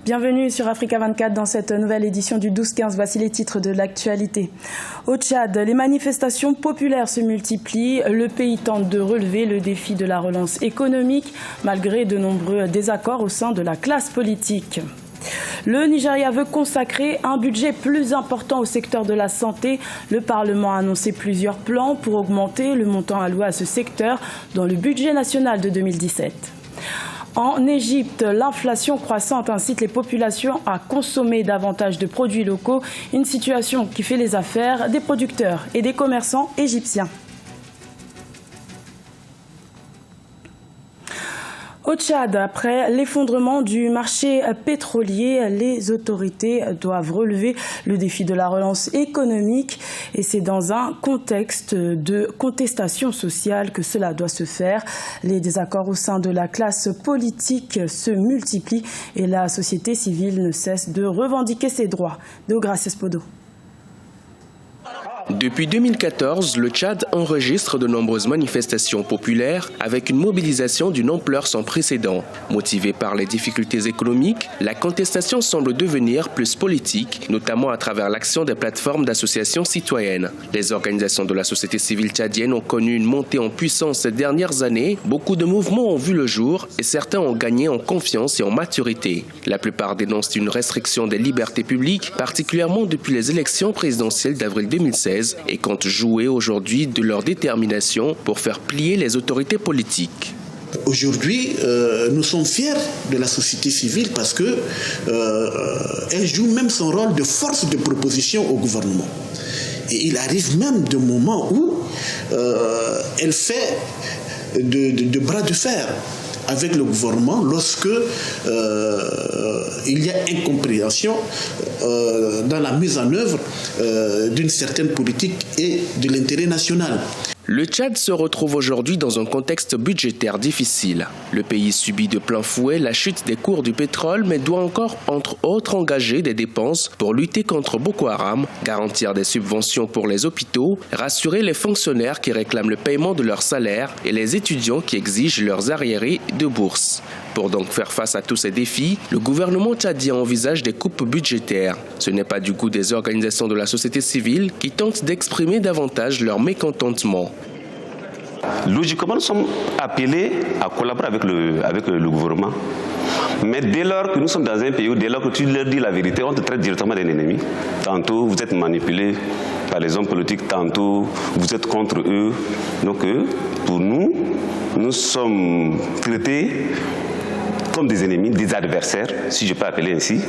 Bienvenue sur Africa 24 dans cette nouvelle édition du 12-15. Voici les titres de l'actualité. Au Tchad, les manifestations populaires se multiplient. Le pays tente de relever le défi de la relance économique malgré de nombreux désaccords au sein de la classe politique. Le Nigeria veut consacrer un budget plus important au secteur de la santé. Le Parlement a annoncé plusieurs plans pour augmenter le montant alloué à ce secteur dans le budget national de 2017. En Égypte, l'inflation croissante incite les populations à consommer davantage de produits locaux, une situation qui fait les affaires des producteurs et des commerçants égyptiens. Au Tchad, après l'effondrement du marché pétrolier, les autorités doivent relever le défi de la relance économique et c'est dans un contexte de contestation sociale que cela doit se faire. Les désaccords au sein de la classe politique se multiplient et la société civile ne cesse de revendiquer ses droits. Deogracias Podo. Depuis 2014, le Tchad enregistre de nombreuses manifestations populaires avec une mobilisation d'une ampleur sans précédent. Motivée par les difficultés économiques, la contestation semble devenir plus politique, notamment à travers l'action des plateformes d'associations citoyennes. Les organisations de la société civile tchadienne ont connu une montée en puissance ces dernières années. Beaucoup de mouvements ont vu le jour et certains ont gagné en confiance et en maturité. La plupart dénoncent une restriction des libertés publiques, particulièrement depuis les élections présidentielles d'avril 2016. Et comptent jouer aujourd'hui de leur détermination pour faire plier les autorités politiques. Aujourd'hui, nous sommes fiers de la société civile parce que elle joue même son rôle de force de proposition au gouvernement. Et il arrive même des moments où elle fait de bras de fer avec le gouvernement lorsque il y a incompréhension dans la mise en œuvre d'une certaine politique et de l'intérêt national. Le Tchad se retrouve aujourd'hui dans un contexte budgétaire difficile. Le pays subit de plein fouet la chute des cours du pétrole, mais doit encore, entre autres, engager des dépenses pour lutter contre Boko Haram, garantir des subventions pour les hôpitaux, rassurer les fonctionnaires qui réclament le paiement de leurs salaires et les étudiants qui exigent leurs arriérés de bourse. Pour donc faire face à tous ces défis, le gouvernement tchadien envisage des coupes budgétaires. Ce n'est pas du goût des organisations de la société civile qui tentent d'exprimer davantage leur mécontentement. Logiquement, nous sommes appelés à collaborer avec le gouvernement. Mais dès lors que nous sommes dans un pays où, dès lors que tu leur dis la vérité, on te traite directement d'un ennemi. Tantôt, vous êtes manipulé par les hommes politiques, tantôt, vous êtes contre eux. Donc, pour nous, nous sommes traités comme des ennemis, des adversaires, si je peux appeler ainsi.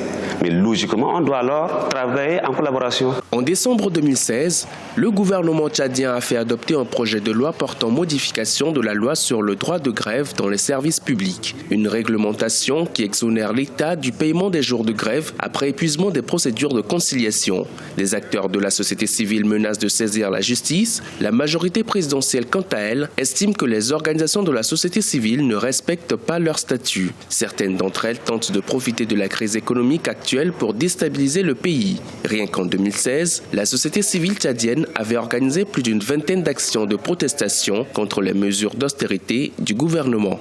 Mais logiquement, on doit alors travailler en collaboration. En décembre 2016, le gouvernement tchadien a fait adopter un projet de loi portant modification de la loi sur le droit de grève dans les services publics. Une réglementation qui exonère l'État du paiement des jours de grève après épuisement des procédures de conciliation. Les acteurs de la société civile menacent de saisir la justice. La majorité présidentielle, quant à elle, estime que les organisations de la société civile ne respectent pas leur statut. Certaines d'entre elles tentent de profiter de la crise économique actuelle pour déstabiliser le pays. Rien qu'en 2016, la société civile tchadienne avait organisé plus d'une vingtaine d'actions de protestation contre les mesures d'austérité du gouvernement.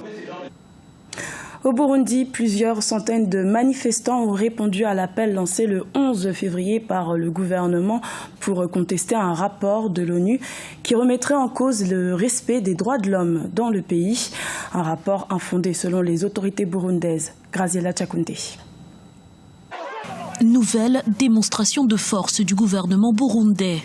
Au Burundi, plusieurs centaines de manifestants ont répondu à l'appel lancé le 11 février par le gouvernement pour contester un rapport de l'ONU qui remettrait en cause le respect des droits de l'homme dans le pays. Un rapport infondé selon les autorités burundaises. Graziella Chakunte. Nouvelle démonstration de force du gouvernement burundais.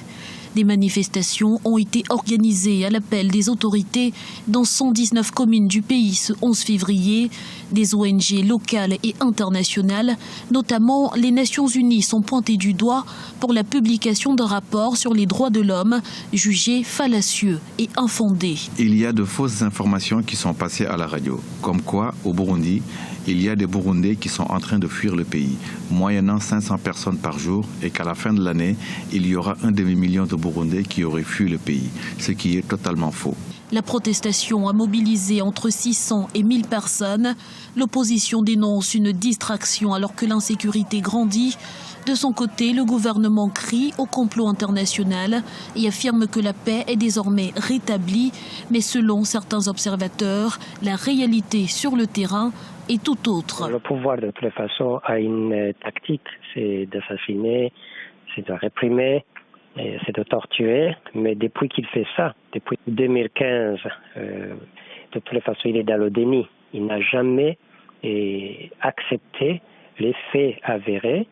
Des manifestations ont été organisées à l'appel des autorités dans 119 communes du pays ce 11 février. Des ONG locales et internationales, notamment les Nations Unies, sont pointées du doigt pour la publication d'un rapport sur les droits de l'homme jugé fallacieux et infondé. Il y a de fausses informations qui sont passées à la radio, comme quoi au Burundi, il y a des Burundais qui sont en train de fuir le pays, moyennant 500 personnes par jour, et qu'à la fin de l'année, il y aura 1 demi-million de Burundais qui auraient fui le pays, ce qui est totalement faux. La protestation a mobilisé entre 600 et 1000 personnes. L'opposition dénonce une distraction alors que l'insécurité grandit. De son côté, le gouvernement crie au complot international et affirme que la paix est désormais rétablie. Mais selon certains observateurs, la réalité sur le terrain et tout autre. Le pouvoir, de toute façon, a une tactique, c'est d'assassiner, c'est de réprimer, c'est de torturer. Mais depuis qu'il fait ça, depuis 2015, de toute façon, il est dans le déni. Il n'a jamais accepté les faits avérés,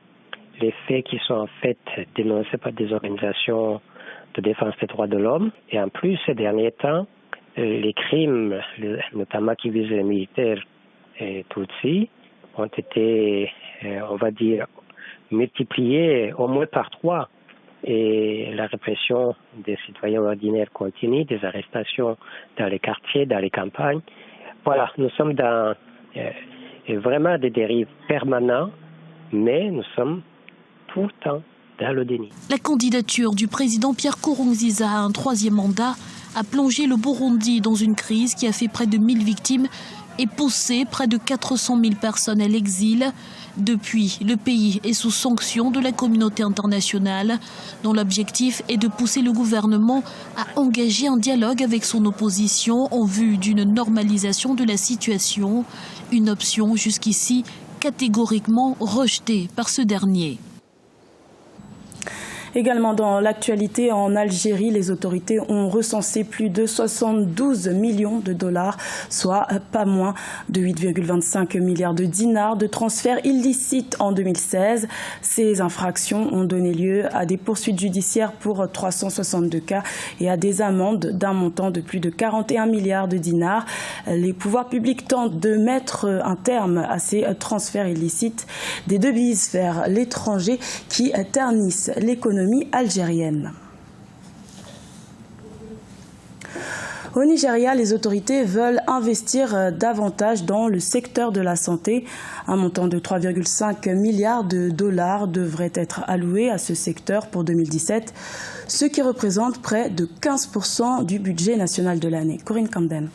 les faits qui sont en fait dénoncés par des organisations de défense des droits de l'homme. Et en plus, ces derniers temps, les crimes, notamment qui visent les militaires Tutsis, ont été, on va dire, multipliés au moins par 3. Et la répression des citoyens ordinaires continue, des arrestations dans les quartiers, dans les campagnes. Voilà, nous sommes dans vraiment des dérives permanentes, mais nous sommes tout le temps dans le déni. La candidature du président Pierre Nkurunziza à un 3e mandat a plongé le Burundi dans une crise qui a fait près de 1000 victimes et poussé près de 400 000 personnes à l'exil. Depuis, le pays est sous sanction de la communauté internationale, dont l'objectif est de pousser le gouvernement à engager un dialogue avec son opposition en vue d'une normalisation de la situation, une option jusqu'ici catégoriquement rejetée par ce dernier. Également dans l'actualité, en Algérie, les autorités ont recensé plus de 72 millions de dollars, soit pas moins de 8,25 milliards de dinars de transferts illicites en 2016. Ces infractions ont donné lieu à des poursuites judiciaires pour 362 cas et à des amendes d'un montant de plus de 41 milliards de dinars. Les pouvoirs publics tentent de mettre un terme à ces transferts illicites des devises vers l'étranger qui ternissent l'économie algérienne. Au Nigeria, les autorités veulent investir davantage dans le secteur de la santé. Un montant de 3,5 milliards de dollars devrait être alloué à ce secteur pour 2017, ce qui représente près de 15% du budget national de l'année. Corinne Camden.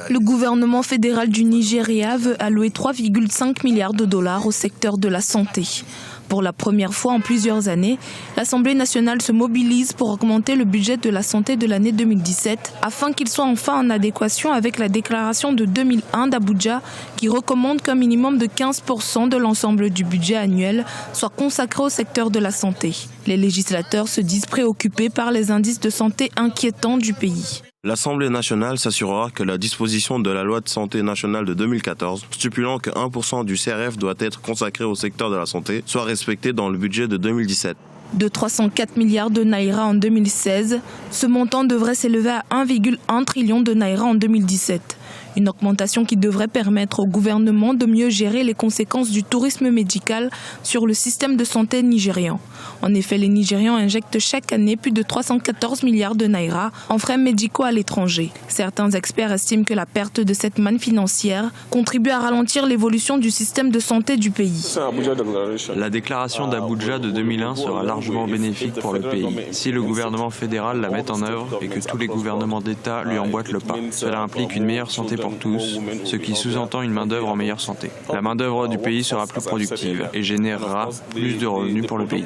Le gouvernement fédéral du Nigeria veut allouer 3,5 milliards de dollars au secteur de la santé. Pour la première fois en plusieurs années, l'Assemblée nationale se mobilise pour augmenter le budget de la santé de l'année 2017 afin qu'il soit enfin en adéquation avec la déclaration de 2001 d'Abuja qui recommande qu'un minimum de 15% de l'ensemble du budget annuel soit consacré au secteur de la santé. Les législateurs se disent préoccupés par les indices de santé inquiétants du pays. L'Assemblée nationale s'assurera que la disposition de la loi de santé nationale de 2014, stipulant que 1% du CRF doit être consacré au secteur de la santé, soit respectée dans le budget de 2017. De 304 milliards de naira en 2016, ce montant devrait s'élever à 1,1 trillion de naira en 2017. Une augmentation qui devrait permettre au gouvernement de mieux gérer les conséquences du tourisme médical sur le système de santé nigérian. En effet, les Nigérians injectent chaque année plus de 314 milliards de naira en frais médicaux à l'étranger. Certains experts estiment que la perte de cette manne financière contribue à ralentir l'évolution du système de santé du pays. La déclaration d'Abuja de 2001 sera largement bénéfique pour le pays si le gouvernement fédéral la met en œuvre et que tous les gouvernements d'État lui emboîtent le pas. Cela implique une meilleure santé pour tous, ce qui sous-entend une main-d'œuvre en meilleure santé. La main-d'œuvre du pays sera plus productive et générera plus de revenus pour le pays.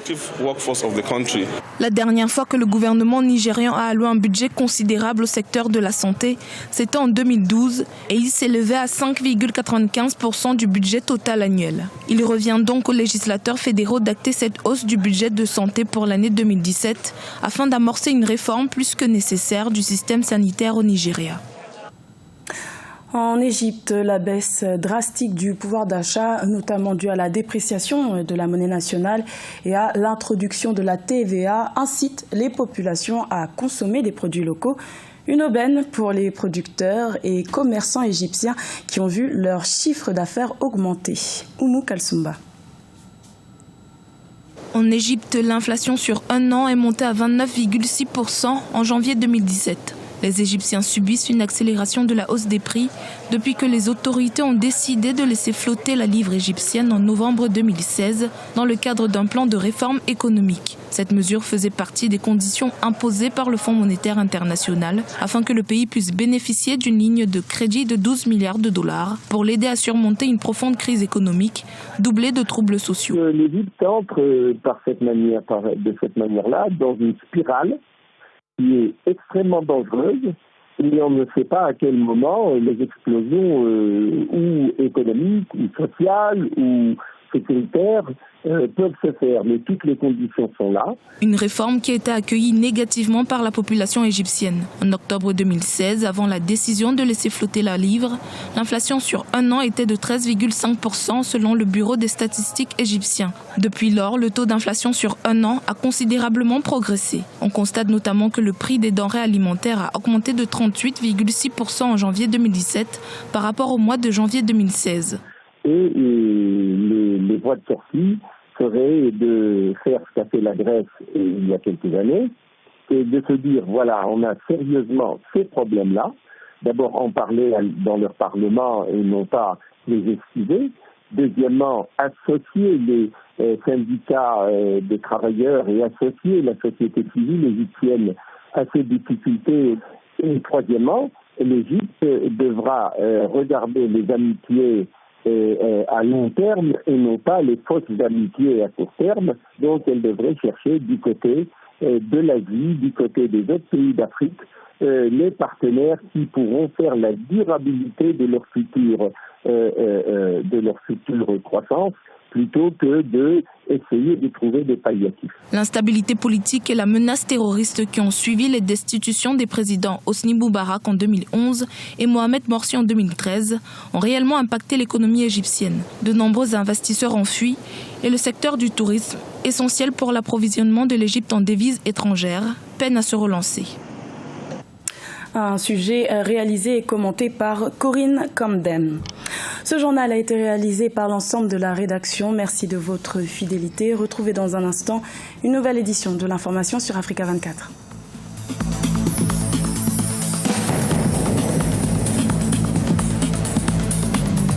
La dernière fois que le gouvernement nigérian a alloué un budget considérable au secteur de la santé, c'était en 2012 et il s'élevait à 5,95% du budget total annuel. Il revient donc aux législateurs fédéraux d'acter cette hausse du budget de santé pour l'année 2017 afin d'amorcer une réforme plus que nécessaire du système sanitaire au Nigeria. En Égypte, la baisse drastique du pouvoir d'achat, notamment due à la dépréciation de la monnaie nationale et à l'introduction de la TVA, incite les populations à consommer des produits locaux. Une aubaine pour les producteurs et commerçants égyptiens qui ont vu leur chiffre d'affaires augmenter. Oumou Kalsoumba. En Égypte, l'inflation sur un an est montée à 29,6% en janvier 2017. Les Égyptiens subissent une accélération de la hausse des prix depuis que les autorités ont décidé de laisser flotter la livre égyptienne en novembre 2016 dans le cadre d'un plan de réforme économique. Cette mesure faisait partie des conditions imposées par le Fonds monétaire international afin que le pays puisse bénéficier d'une ligne de crédit de 12 milliards de dollars pour l'aider à surmonter une profonde crise économique doublée de troubles sociaux. L'Égypte entre de cette manière-là dans une spirale qui est extrêmement dangereuse Et on ne sait pas à quel moment les explosions ou économiques, ou sociales, ou sécuritaires peuvent se faire. Mais toutes les conditions sont là. Une réforme qui a été accueillie négativement par la population égyptienne. En octobre 2016, avant la décision de laisser flotter la livre, l'inflation sur un an était de 13,5% selon le Bureau des statistiques égyptien. Depuis lors, le taux d'inflation sur un an a considérablement progressé. On constate notamment que le prix des denrées alimentaires a augmenté de 38,6% en janvier 2017 par rapport au mois de janvier 2016. Et les voies de sortie serait de faire ce qu'a fait la Grèce il y a quelques années, c'est de se dire, voilà, on a sérieusement ces problèmes-là. D'abord, en parler dans leur parlement et non pas les esquiver. Deuxièmement, associer les syndicats des travailleurs et associer la société civile égyptienne à ces difficultés. Et troisièmement, l'Égypte devra regarder les amitiés à long terme et non pas les fausses amitiés à court terme. Donc elle devrait chercher du côté de l'Asie, du côté des autres pays d'Afrique, les partenaires qui pourront faire la durabilité de leur future croissance, plutôt que d'essayer de trouver des palliatifs. L'instabilité politique et la menace terroriste qui ont suivi les destitutions des présidents Hosni Moubarak en 2011 et Mohamed Morsi en 2013 ont réellement impacté l'économie égyptienne. De nombreux investisseurs ont fui et le secteur du tourisme, essentiel pour l'approvisionnement de l'Égypte en devises étrangères, peine à se relancer. Un sujet réalisé et commenté par Corinne Camden. Ce journal a été réalisé par l'ensemble de la rédaction. Merci de votre fidélité. Retrouvez dans un instant une nouvelle édition de l'information sur Africa 24.